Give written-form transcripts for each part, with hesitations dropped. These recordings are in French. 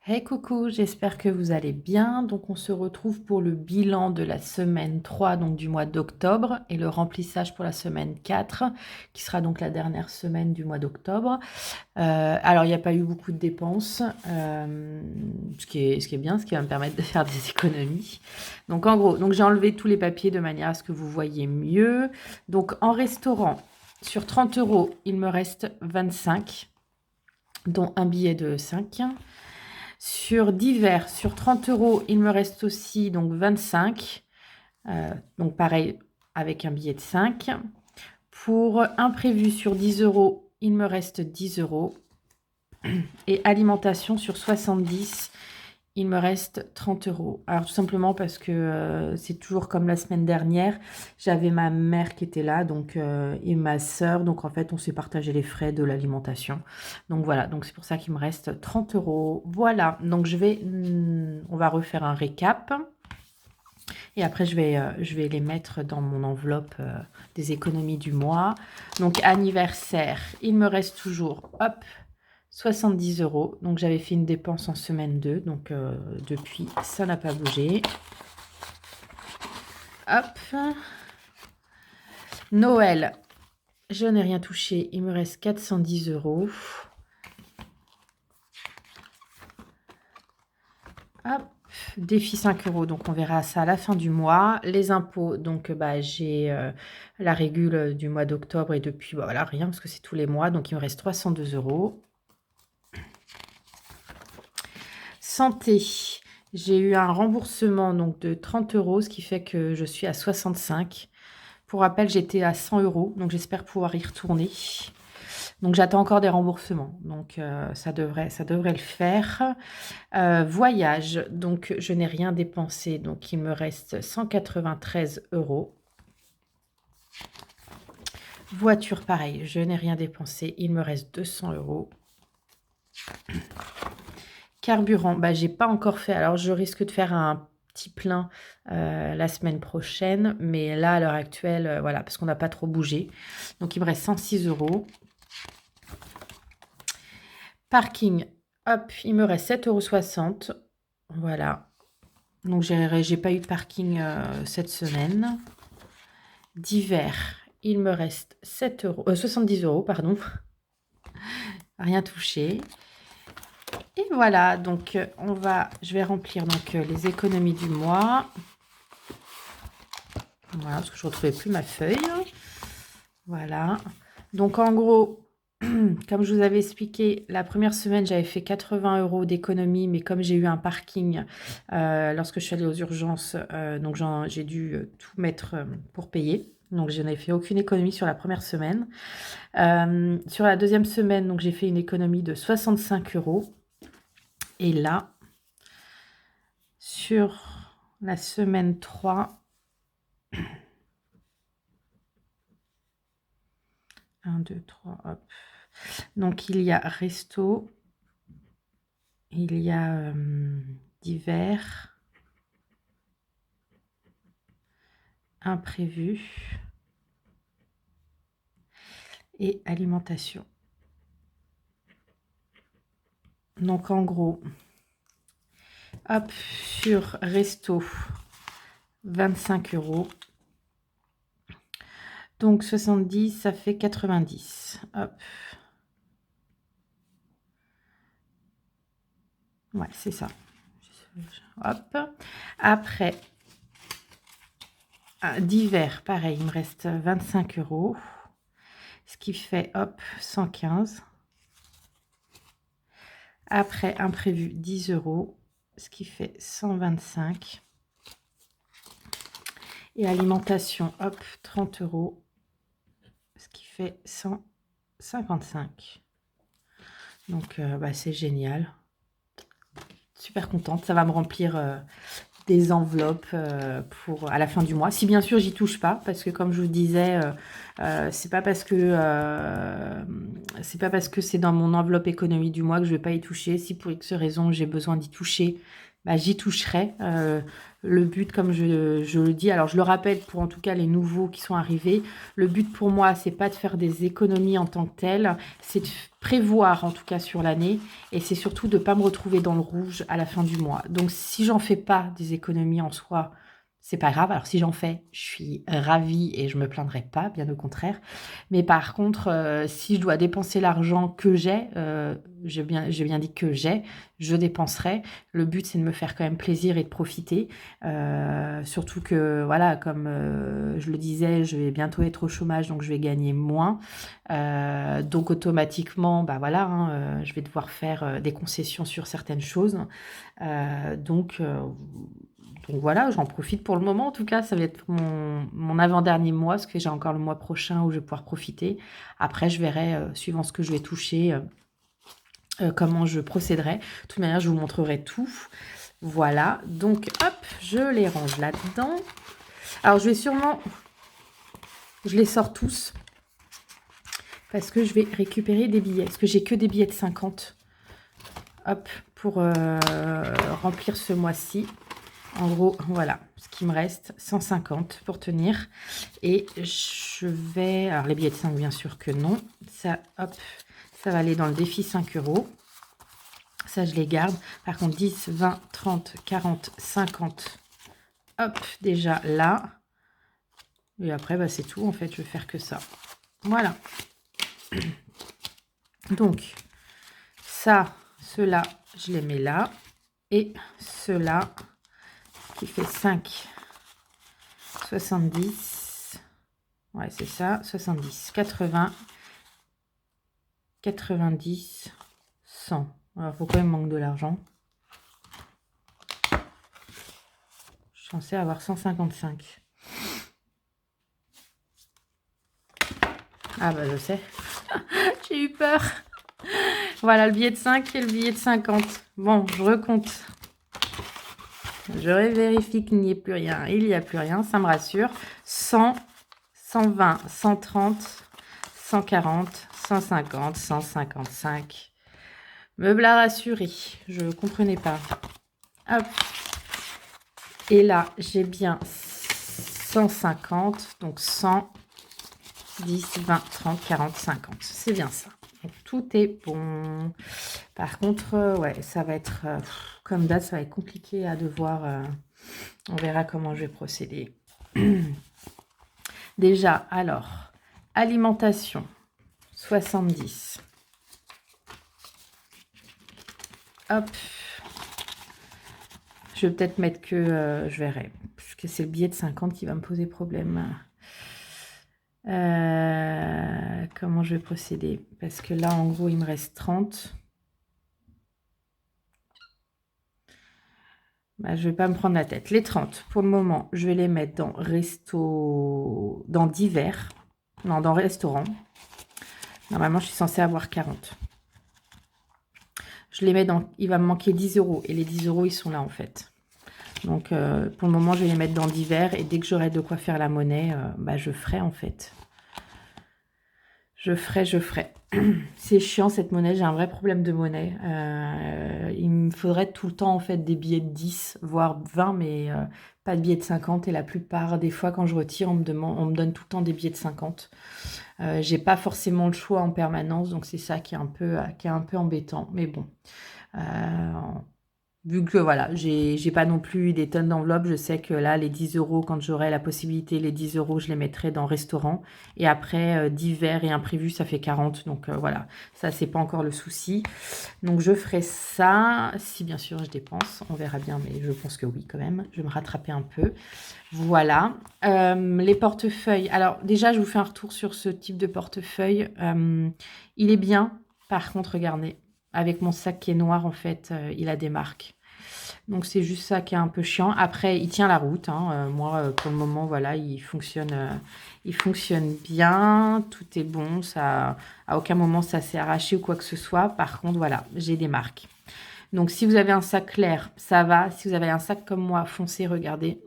Hey coucou, j'espère que vous allez bien. Donc on se retrouve pour le bilan de la semaine 3, donc du mois d'octobre, et le remplissage pour la semaine 4, qui sera donc la dernière semaine du mois d'octobre. Alors il n'y a pas eu beaucoup de dépenses, ce qui est bien, ce qui va me permettre de faire des économies. Donc en gros, donc j'ai enlevé tous les papiers de manière à ce que vous voyez mieux. Donc en restaurant, sur 30 euros, il me reste 25, dont un billet de 5. Sur divers, sur 30 euros, il me reste aussi donc 25. Donc pareil, avec un billet de 5. Pour imprévu sur 10 euros, il me reste 10 euros. Et alimentation sur 70, il me reste 30 euros. Alors tout simplement parce que c'est toujours comme la semaine dernière, j'avais ma mère qui était là donc, et ma sœur. Donc en fait, on s'est partagé les frais de l'alimentation. Donc voilà, donc c'est pour ça qu'il me reste 30 euros. Voilà, donc on va refaire un récap. Et après, je vais les mettre dans mon enveloppe des économies du mois. Donc anniversaire, il me reste toujours, hop, 70 euros. Donc j'avais fait une dépense en semaine 2. Donc depuis, ça n'a pas bougé. Hop. Noël, je n'ai rien touché. Il me reste 410 euros. Hop. Défi 5 euros. Donc on verra ça à la fin du mois. Les impôts, donc j'ai la régule du mois d'octobre et depuis, voilà, rien parce que c'est tous les mois. Donc il me reste 302 euros. Santé, j'ai eu un remboursement donc de 30 euros, ce qui fait que je suis à 65. Pour rappel, j'étais à 100 euros, donc j'espère pouvoir y retourner. Donc j'attends encore des remboursements, donc ça devrait le faire. Voyage, donc je n'ai rien dépensé, donc il me reste 193 euros. Voiture, pareil, je n'ai rien dépensé, il me reste 200 euros. Carburant, j'ai pas encore fait. Alors, je risque de faire un petit plein la semaine prochaine. Mais là, à l'heure actuelle, voilà, parce qu'on n'a pas trop bougé. Donc, il me reste 106 euros. Parking, hop, il me reste 7,60 euros. Voilà. Donc, j'ai pas eu de parking cette semaine. D'hiver, il me reste 70 euros, pardon. Rien touché. Et voilà, donc je vais remplir donc les économies du mois. Voilà, parce que je ne retrouvais plus ma feuille. Voilà. Donc en gros, comme je vous avais expliqué, la première semaine, j'avais fait 80 euros d'économie, mais comme j'ai eu un parking lorsque je suis allée aux urgences, donc j'ai dû tout mettre pour payer. Donc je n'avais fait aucune économie sur la première semaine. Sur la deuxième semaine, donc j'ai fait une économie de 65 euros. Et là, sur la semaine 3, 1, 2, 3, hop. Donc, il y a resto, il y a divers, imprévu et alimentation. Donc, en gros, hop, sur resto, 25 euros. Donc, 70, ça fait 90. Hop. Ouais, c'est ça. Hop. Après, divers, pareil, il me reste 25 euros. Ce qui fait, hop, 115. Après, imprévu, 10 euros. Ce qui fait 125. Et alimentation, hop, 30 euros. Ce qui fait 155. Donc, c'est génial. Super contente. Ça va me remplir des enveloppes pour à la fin du mois. Si bien sûr, j'y touche pas. Parce que comme je vous disais, c'est pas parce que c'est dans mon enveloppe économie du mois que je vais pas y toucher. Si pour X raison, j'ai besoin d'y toucher, bah, j'y toucherai. Le but, comme je le dis, alors je le rappelle pour en tout cas les nouveaux qui sont arrivés, le but pour moi, c'est pas de faire des économies en tant que telles, c'est de prévoir en tout cas sur l'année, et c'est surtout de ne pas me retrouver dans le rouge à la fin du mois. Donc si j'en fais pas des économies en soi, c'est pas grave. Alors si j'en fais, je suis ravie et je me plaindrai pas, bien au contraire. Mais par contre, si je dois dépenser l'argent que j'ai bien dit que je dépenserai. Le but, c'est de me faire quand même plaisir et de profiter. Surtout que, voilà, comme je le disais, je vais bientôt être au chômage, donc je vais gagner moins. Donc automatiquement, bah voilà, hein, je vais devoir faire des concessions sur certaines choses. Donc voilà, j'en profite pour le moment. En tout cas, ça va être mon avant-dernier mois, parce que j'ai encore le mois prochain où je vais pouvoir profiter. Après, je verrai, suivant ce que je vais toucher, comment je procéderai. De toute manière, je vous montrerai tout. Voilà, donc hop, je les range là-dedans. Alors, je les sors tous, parce que je vais récupérer des billets, parce que j'ai que des billets de 50. Hop, pour remplir ce mois-ci. En gros, voilà, ce qui me reste, 150 pour tenir. Et je vais... Alors, les billets de 5, bien sûr que non. Ça, hop, ça va aller dans le défi 5 €. Ça, je les garde. Par contre, 10, 20, 30, 40, 50. Hop, déjà là. Et après, bah, c'est tout. En fait, je vais faire que ça. Voilà. Donc, ça, ceux-là, je les mets là. Et ceux-là... qui fait 5, 70, ouais c'est ça, 70, 80, 90, 100. Alors pourquoi il me manque de l'argent? Je suis censée avoir 155. Ah bah je sais, j'ai eu peur. Voilà le billet de 5 et le billet de 50. Bon, je recompte. Je vérifie qu'il n'y ait plus rien. Il n'y a plus rien, ça me rassure. 100, 120, 130, 140, 150, 155. Me voilà rassurée. Je ne comprenais pas. Hop. Et là, j'ai bien 150. Donc 100, 10, 20, 30, 40, 50. C'est bien ça. Donc, tout est bon. Par contre, ouais, ça va être... comme date, ça va être compliqué à devoir... on verra comment je vais procéder. Déjà, alors, alimentation, 70. Hop. Je vais peut-être mettre que... je verrai. Parce que c'est le billet de 50 qui va me poser problème. Comment je vais procéder? Parce que là, en gros, il me reste 30. Bah, je ne vais pas me prendre la tête. Les 30, pour le moment, je vais les mettre dans dans divers. Non, dans restaurant. Normalement, je suis censée avoir 40. Je les mets dans... Il va me manquer 10 €. Et les 10 €, ils sont là, en fait. Donc, pour le moment, je vais les mettre dans divers. Et dès que j'aurai de quoi faire la monnaie, bah, je ferai, en fait. Je ferai. C'est chiant cette monnaie, j'ai un vrai problème de monnaie. Il me faudrait tout le temps en fait des billets de 10, voire 20, mais pas de billets de 50. Et la plupart des fois quand je retire, on me donne tout le temps des billets de 50. J'ai pas forcément le choix en permanence, donc c'est ça qui est un peu embêtant. Mais bon, vu que voilà, j'ai pas non plus des tonnes d'enveloppes, je sais que là, les 10 €, quand j'aurai la possibilité, les 10 €, je les mettrai dans restaurant. Et après, divers et imprévus, ça fait 40. Donc voilà, ça, c'est pas encore le souci. Donc je ferai ça, si bien sûr je dépense. On verra bien, mais je pense que oui quand même. Je vais me rattraper un peu. Voilà. Les portefeuilles. Alors déjà, je vous fais un retour sur ce type de portefeuille. Il est bien. Par contre, regardez, avec mon sac qui est noir, en fait, il a des marques. Donc, c'est juste ça qui est un peu chiant. Après, il tient la route. Hein. Moi, pour le moment, voilà, il fonctionne bien. Tout est bon. Ça, à aucun moment, ça s'est arraché ou quoi que ce soit. Par contre, voilà, j'ai des marques. Donc, si vous avez un sac clair, ça va. Si vous avez un sac comme moi, foncé, regardez.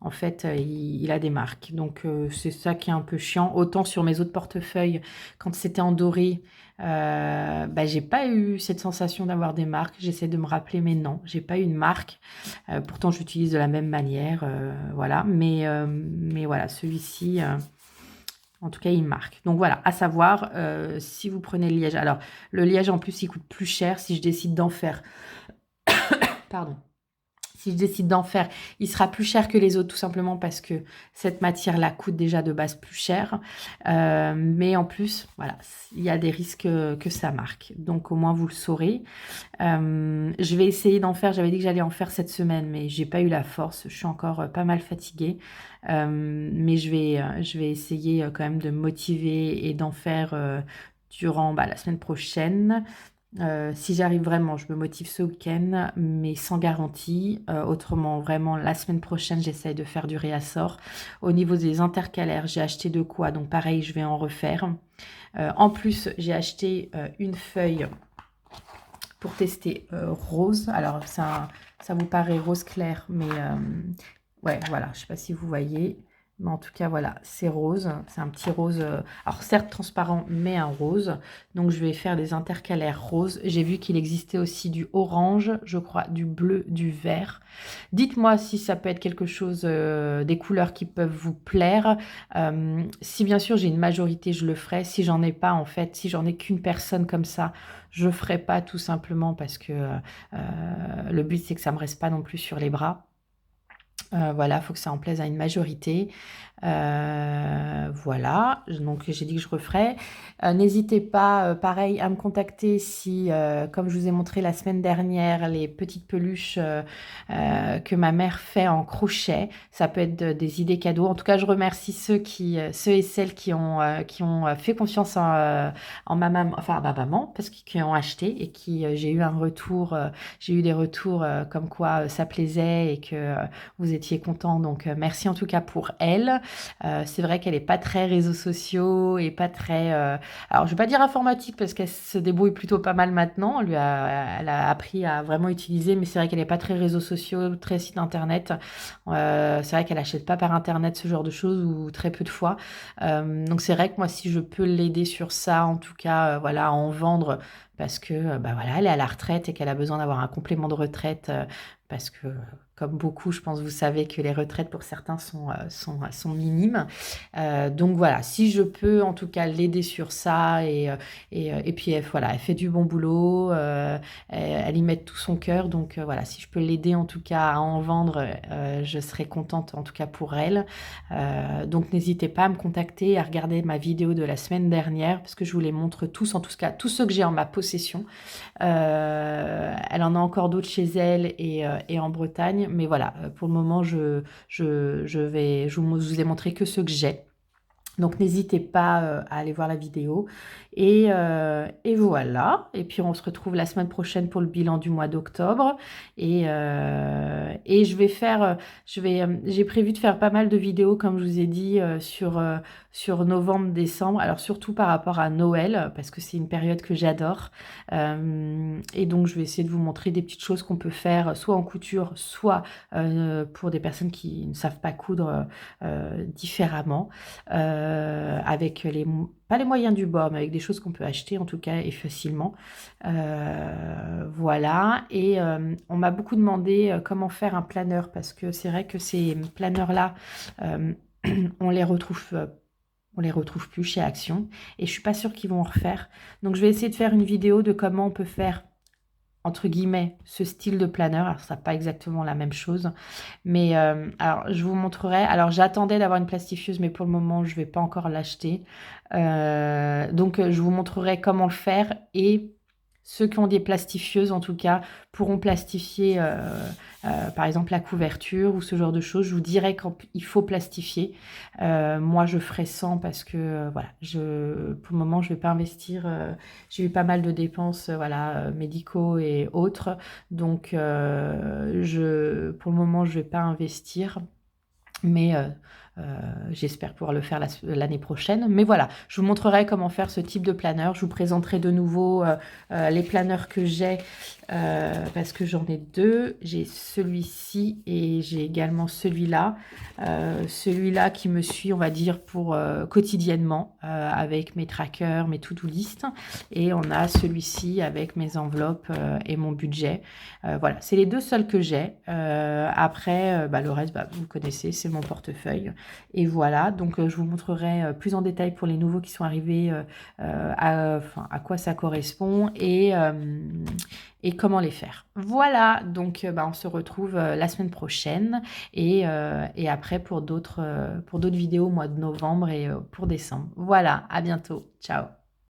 en fait, il a des marques. Donc, c'est ça qui est un peu chiant. Autant sur mes autres portefeuilles, quand c'était en doré, bah, j'ai pas eu cette sensation d'avoir des marques. J'essaie de me rappeler, mais non, j'ai pas eu une marque. Pourtant, j'utilise de la même manière, voilà. Mais voilà, celui-ci, en tout cas, il marque. Donc voilà, à savoir, si vous prenez le liège. Alors, le liège, en plus, il coûte plus cher si je décide d'en faire. Pardon. Si je décide d'en faire, il sera plus cher que les autres, tout simplement parce que cette matière-là coûte déjà de base plus cher. Mais en plus, voilà, il y a des risques que ça marque. Donc au moins, vous le saurez. Je vais essayer d'en faire. J'avais dit que j'allais en faire cette semaine, mais j'ai pas eu la force. Je suis encore pas mal fatiguée. Mais je vais essayer quand même de me motiver et d'en faire durant la semaine prochaine. Si j'arrive vraiment, je me motive ce week-end, mais sans garantie. Autrement, vraiment, la semaine prochaine, j'essaye de faire du réassort. Au niveau des intercalaires, j'ai acheté de quoi, donc pareil, je vais en refaire. En plus, j'ai acheté une feuille pour tester rose. Alors, ça vous paraît rose clair, mais ouais, voilà, je ne sais pas si vous voyez. Mais en tout cas, voilà, c'est rose. C'est un petit rose, alors certes transparent, mais un rose. Donc, je vais faire des intercalaires roses. J'ai vu qu'il existait aussi du orange, je crois, du bleu, du vert. Dites-moi si ça peut être quelque chose, des couleurs qui peuvent vous plaire. Si bien sûr j'ai une majorité, je le ferai. Si j'en ai pas, en fait, si j'en ai qu'une personne comme ça, je ferai pas tout simplement parce que le but, c'est que ça me reste pas non plus sur les bras. Voilà, il faut que ça en plaise à une majorité. Voilà, donc j'ai dit que je referais. N'hésitez pas, pareil, à me contacter si, comme je vous ai montré la semaine dernière, les petites peluches que ma mère fait en crochet, ça peut être des idées cadeaux. En tout cas, je remercie ceux et celles qui ont fait confiance en ma maman, enfin ma maman, parce qu'ils ont acheté et qui j'ai eu des retours comme quoi ça plaisait et que vous étiez contents. Donc merci en tout cas pour elle. C'est vrai qu'elle n'est pas très réseaux sociaux et pas très... alors, je vais pas dire informatique parce qu'elle se débrouille plutôt pas mal maintenant. Elle a appris à vraiment utiliser, mais c'est vrai qu'elle n'est pas très réseaux sociaux, très site internet. C'est vrai qu'elle achète pas par internet ce genre de choses ou très peu de fois. Donc, c'est vrai que moi, si je peux l'aider sur ça, en tout cas, voilà, à en vendre parce que bah voilà, elle est à la retraite et qu'elle a besoin d'avoir un complément de retraite parce que comme beaucoup, je pense, vous savez que les retraites pour certains sont minimes. Donc voilà, si je peux en tout cas l'aider sur ça et puis voilà, elle fait du bon boulot, elle y met tout son cœur. Donc voilà, si je peux l'aider en tout cas à en vendre, je serai contente en tout cas pour elle. Donc n'hésitez pas à me contacter, à regarder ma vidéo de la semaine dernière parce que je vous les montre tous, en tout cas tous ceux que j'ai en ma possession. Elle en a encore d'autres chez elle et en Bretagne, mais voilà, pour le moment, je vous ai montré que ceux que j'ai. Donc n'hésitez pas à aller voir la vidéo. Et voilà. Et puis on se retrouve la semaine prochaine pour le bilan du mois d'octobre. Et je vais faire, j'ai prévu de faire pas mal de vidéos, comme je vous ai dit, sur novembre, décembre. Alors surtout par rapport à Noël, parce que c'est une période que j'adore. Et donc je vais essayer de vous montrer des petites choses qu'on peut faire, soit en couture, soit pour des personnes qui ne savent pas coudre différemment. Avec pas les moyens du bord, mais avec des choses qu'on peut acheter en tout cas et facilement. Voilà. Et on m'a beaucoup demandé comment faire un planeur parce que c'est vrai que ces planeurs-là, on les retrouve plus chez Action et je suis pas sûre qu'ils vont en refaire. Donc je vais essayer de faire une vidéo de comment on peut faire entre guillemets, ce style de planeur. Alors, ça n'est pas exactement la même chose. Mais alors, je vous montrerai. Alors, j'attendais d'avoir une plastifieuse, mais pour le moment, je ne vais pas encore l'acheter. Donc, je vous montrerai comment le faire. Et ceux qui ont des plastifieuses, en tout cas, pourront plastifier, par exemple, la couverture ou ce genre de choses. Je vous dirai quand il faut plastifier. Moi, je ferai sans parce que, voilà, pour le moment, je ne vais pas investir. J'ai eu pas mal de dépenses, voilà, médicaux et autres. Donc, pour le moment, je ne vais pas investir. Mais J'espère pouvoir le faire l'année prochaine. Mais voilà, je vous montrerai comment faire ce type de planeur. Je vous présenterai de nouveau les planeurs que j'ai parce que j'en ai deux. J'ai celui-ci et j'ai également celui-là. Celui-là qui me suit, on va dire, pour quotidiennement avec mes trackers, mes to-do list. Et on a celui-ci avec mes enveloppes et mon budget. Voilà, c'est les deux seuls que j'ai. Après, le reste, vous connaissez, c'est mon portefeuille. Et voilà, donc je vous montrerai plus en détail pour les nouveaux qui sont arrivés à quoi ça correspond et comment les faire. Voilà, donc on se retrouve la semaine prochaine et après pour d'autres vidéos au mois de novembre et pour décembre. Voilà, à bientôt. Ciao.